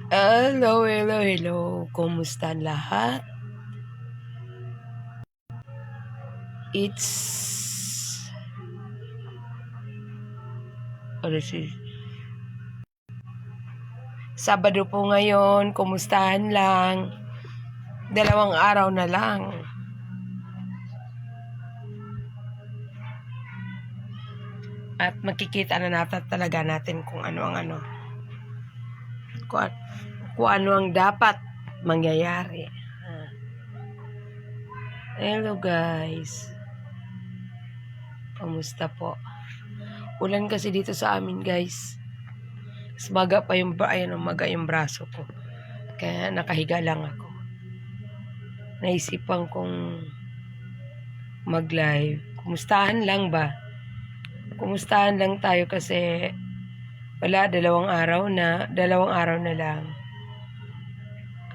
Hello, hello, hello. Kumusta ang lahat? It's Sabado po ngayon. Kumustahan lang. 2 araw na lang. At makikita na talaga natin kung ano ang ano. Kung ano ang dapat mangyayari. Hello guys. Kumusta po? Ulan kasi dito sa amin guys. Maga pa yung maga yung braso ko. Kaya nakahiga lang ako. Naisipan kong mag-live. Kumustahan lang ba? Kumustahan lang tayo kasi wala, 2 araw na lang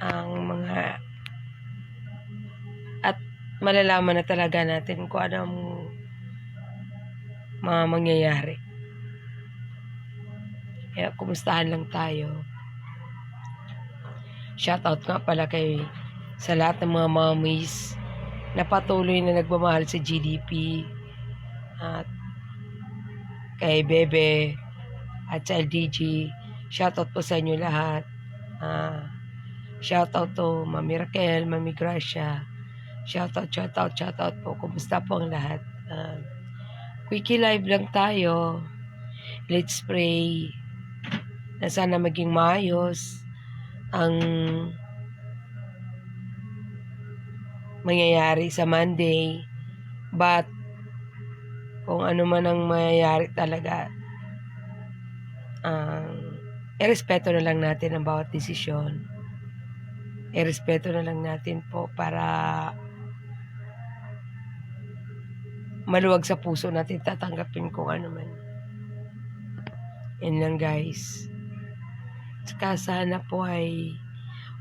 ang mga at malalaman na talaga natin kung ano ang mga mangyayari. Kaya kumustahan lang tayo. Shoutout nga pala sa lahat ng mga mommies na patuloy na nagmamahal sa GDP at kay Bebe at sa LDG. Shoutout po sa inyo lahat. Shoutout to Mami Raquel, Mami Gracia. Shoutout po. Kumusta po ang lahat? Quickie live lang tayo. Let's pray na sana maging maayos ang mangyayari sa Monday. But kung ano man ang mangyayari talaga, irespeto na lang natin ang bawat desisyon. Irespeto na lang natin po para maluwag sa puso natin tatanggapin kung ano man. Yan lang guys. Saka sana po ay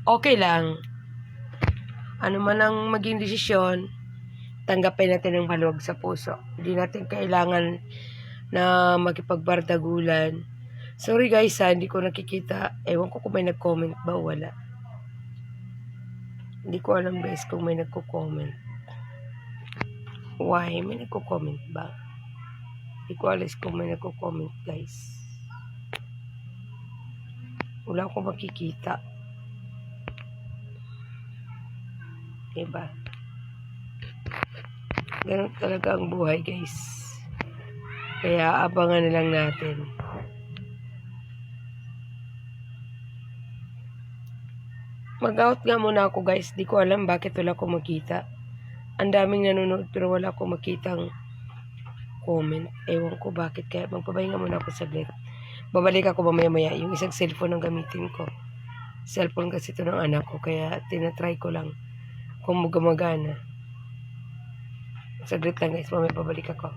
okay lang. Ano man ang maging desisyon, tanggapin natin ng maluwag sa puso. Hindi natin kailangan na makipagbardagulan. Sorry guys hindi ko nakikita. Ewan ko kung may nag-comment ba o wala. Hindi ko alam guys kung may nagko-comment. Why? May nagko-comment ba? Hindi ko alam kung may nagko-comment guys. Wala akong makikita. Diba? Ganun talaga ang buhay guys. Kaya abangan na lang natin. Mag-out nga muna ako guys. Di ko alam bakit wala akong makita. Ang daming nanonood pero wala akong makitang comment. Ewan ko bakit. Kaya magpapahinga muna ako saglit. Babalik ako mamaya-maya. Yung isang cellphone ang gamitin ko. Cellphone kasi ito ng anak ko. Kaya tinatry ko lang kung gumagana. Saglit lang guys. Mamaya babalik ako.